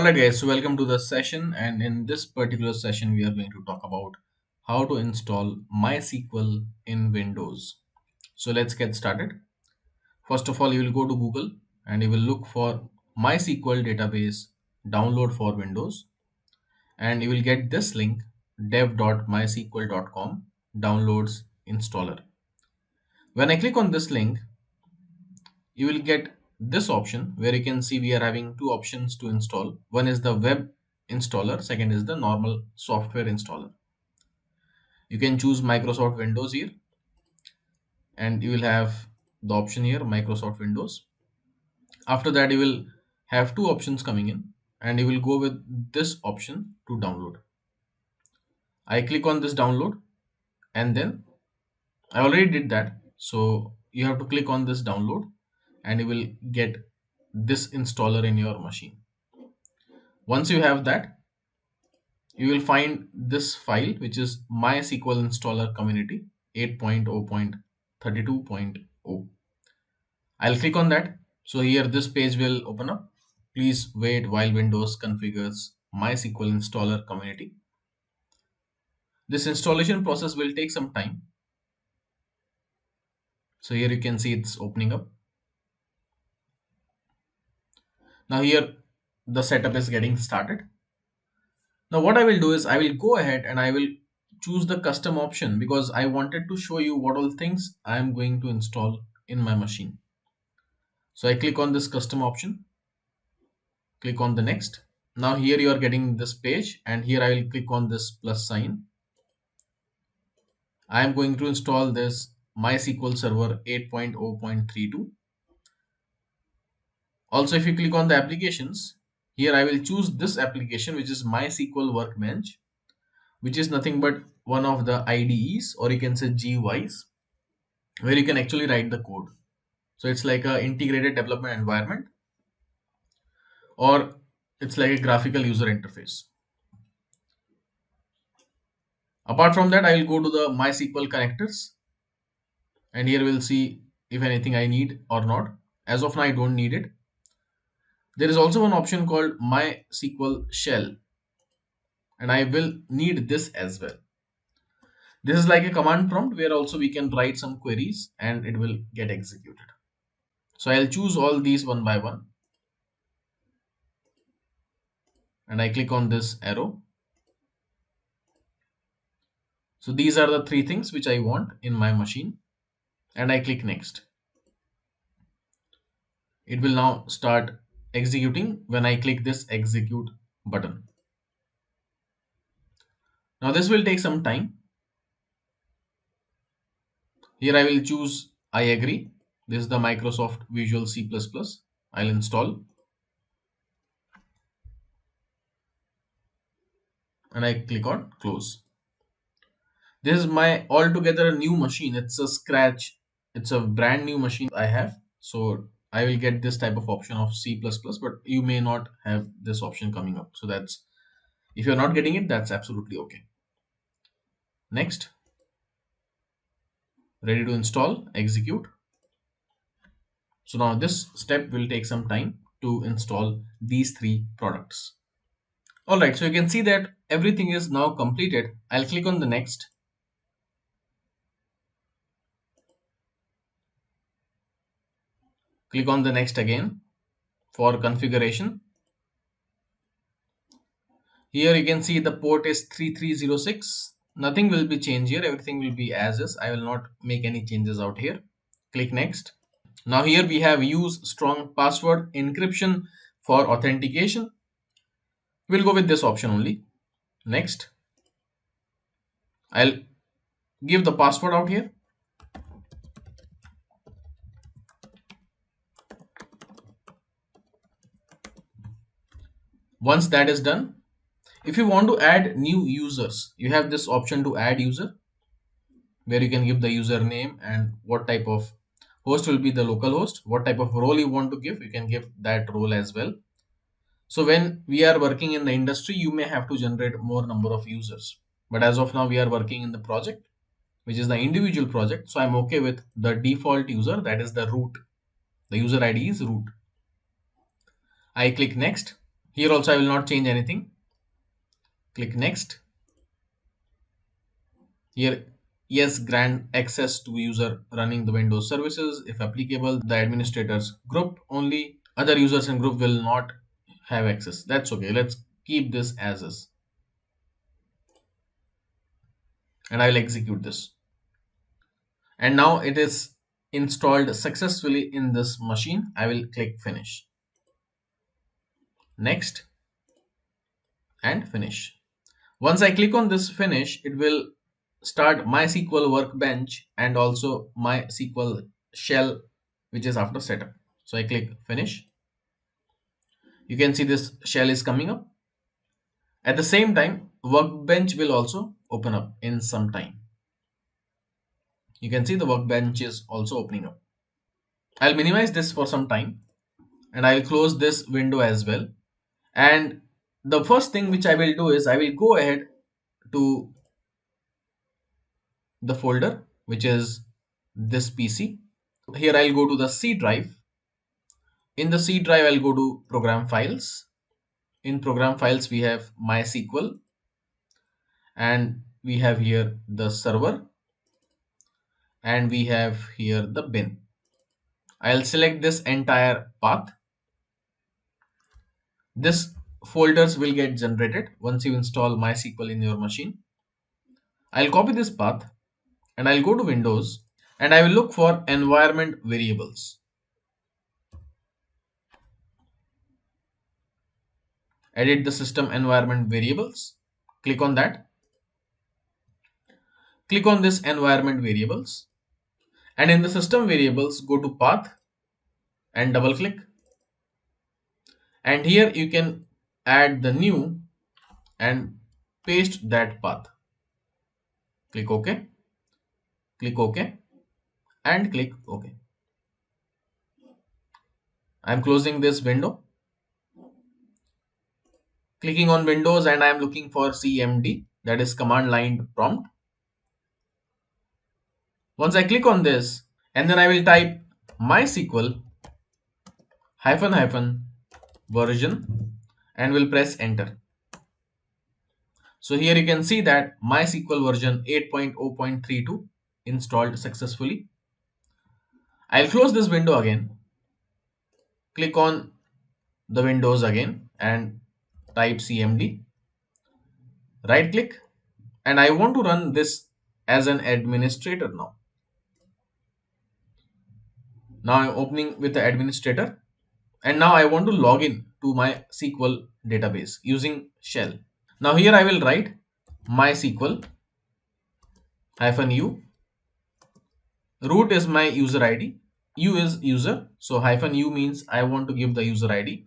Alright guys, so welcome to the session, and in this particular session we are going to talk about how to install MySQL in Windows. So let's get started. First of all, you will go to Google and you will look for MySQL database download for Windows, and you will get this link dev.mysql.com downloads installer. When I click on this link, you will get this option where you can see we are having two options to install. One is the web installer, second is the normal software installer. You can choose Microsoft Windows here, and you will have the option here Microsoft Windows. After that, you will have two options coming in, and you will go with this option to download. I click on this download, and then I already did that, so you have to click on this download and you will get this installer in your machine. Once you have that, you will find this file, which is MySQL installer community 8.0.32.0. I'll click on that. So here this page will open up. Please wait while Windows configures MySQL installer community. This installation process will take some time. So here you can see it's opening up. Now here the setup is getting started. Now what I will do is I will go ahead and I will choose the custom option because I wanted to show you what all things I am going to install in my machine. So I click on this custom option, click on the next. Now here you are getting this page, and here I will click on this plus sign. I am going to install this MySQL Server 8.0.32. Also, if you click on the applications, here I will choose this application, which is MySQL Workbench, which is nothing but one of the IDEs, or you can say GUIs, where you can actually write the code. So it's like a integrated development environment, or it's like a graphical user interface. Apart from that, I will go to the MySQL connectors, and here we'll see if anything I need or not. As of now, I don't need it. There is also one option called MySQL shell, and I will need this as well. This is like a command prompt where also we can write some queries and it will get executed. So I'll choose all these one by one, and I click on this arrow. So these are the three things which I want in my machine, and I click next. It will now start executing when I click this execute button. Now this will take some time. Here I will choose I agree. This is the Microsoft Visual C++. I'll install, and I click on close. This is my altogether new machine. It's a scratch. It's a brand new machine I have. So I will get this type of option of C++, but you may not have this option coming up. So that's, if you're not getting it, that's absolutely okay. Next, ready to install, execute. So now this step will take some time to install these three products. Alright, so you can see that everything is now completed. I'll click on the next. Click on the next again for configuration. Here you can see the port is 3306. Nothing will be changed here. Everything will be as is. I will not make any changes out here. Click next. Now here we have use strong password encryption for authentication. We'll go with this option only. Next. I'll give the password out here. Once that is done, if you want to add new users, you have this option to add user, where you can give the username and what type of host will be the local host, what type of role you want to give, you can give that role as well. So when we are working in the industry, you may have to generate more number of users, but as of now we are working in the project, which is the individual project. So I'm okay with the default user, that is the root. The user ID is root. I click next. Here also I will not change anything. Click next. Here, yes, grant access to user running the Windows services. If applicable, the administrators group only. Other users and group will not have access. That's okay. Let's keep this as is. And I will execute this. And now it is installed successfully in this machine. I will click finish. Next and finish. Once I click on this finish, it will start MySQL workbench and also MySQL shell, which is after setup. So I click finish. You can see this shell is coming up. At the same time, workbench will also open up in some time. You can see the workbench is also opening up. I'll minimize this for some time and I'll close this window as well. And the first thing which I will do is I will go ahead to the folder, which is this PC. Here I'll go to the C drive. In the C drive, I'll go to program files. In program files, we have MySQL and we have here the server and we have here the bin. I'll select this entire path. This folders will get generated once you install MySQL in your machine. I'll copy this path and I'll go to Windows and I will look for environment variables. Edit the system environment variables. Click on that. Click on this environment variables. And in the system variables, go to path and double click. And here you can add the new and paste that path. Click OK. Click OK. And click OK. I'm closing this window. Clicking on Windows and I'm looking for CMD, that is command line prompt. Once I click on this and then I will type MySQL hyphen hyphen version and will press enter. So here you can see that MySQL version 8.0.32 installed successfully. I'll close this window again. Click on the Windows again and type CMD. Right click and I want to run this as an administrator now. Now I'm opening with the administrator and now I want to log in to my SQL database using shell. Now here I will write MySQL hyphen u. Root is my user ID. U is user. So hyphen u means I want to give the user ID.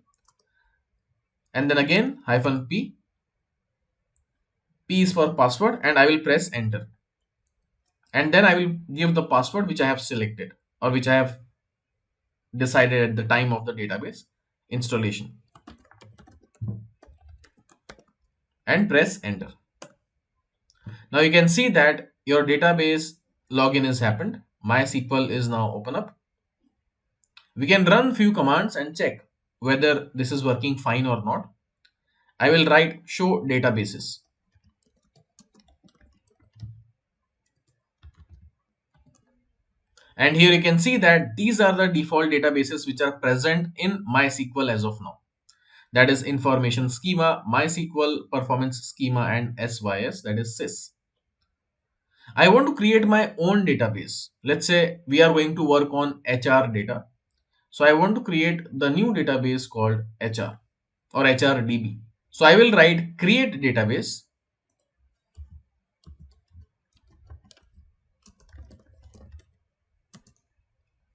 And then again hyphen p. P is for password and I will press enter. And then I will give the password which I have selected or which I have decided at the time of the database installation. And press enter. Now you can see that your database login has happened. MySQL is now open up. We can run few commands and check whether this is working fine or not. I will write show databases. And here you can see that these are the default databases which are present in MySQL as of now. That is information schema, MySQL performance schema and SYS, that is SYS. I want to create my own database. Let's say we are going to work on HR data. So I want to create the new database called HR or HRDB. So I will write create database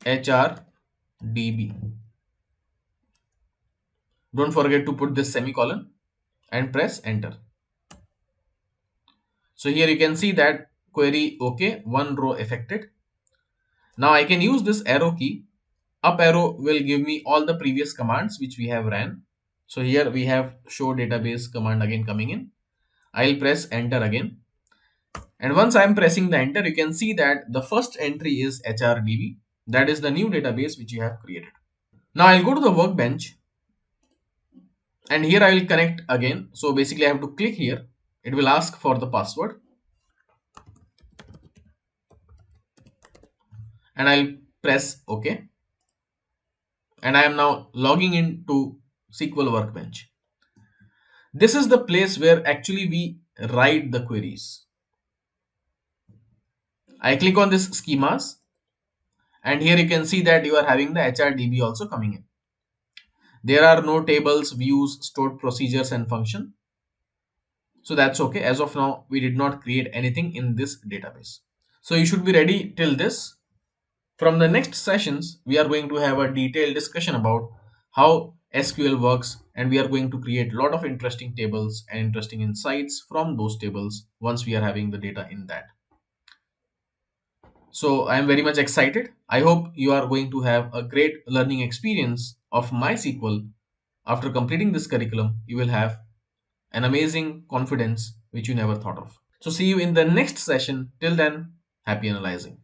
HRDB. Don't forget to put this semicolon and press enter. So here you can see that query OK, one row affected. Now I can use this arrow key. Up arrow will give me all the previous commands which we have ran. So here we have show database command again coming in. I'll press enter again. And once I'm pressing the enter, you can see that the first entry is HRDB. That is the new database which you have created. Now I'll go to the workbench, And here I will connect again. So basically I have to click here. It will ask for the password and I'll press OK. And I am now logging into SQL Workbench. This is the place where actually we write the queries. I click on this schemas and here you can see that you are having the HRDB also coming in. There are no tables, views, stored procedures and function. So that's okay. As of now, we did not create anything in this database. So you should be ready till this. From the next sessions, we are going to have a detailed discussion about how SQL works, and we are going to create a lot of interesting tables and interesting insights from those tables once we are having the data in that. So I am very much excited. I hope you are going to have a great learning experience of MySQL. After completing this curriculum, you will have an amazing confidence which you never thought of. So see you in the next session. Till then, happy analyzing.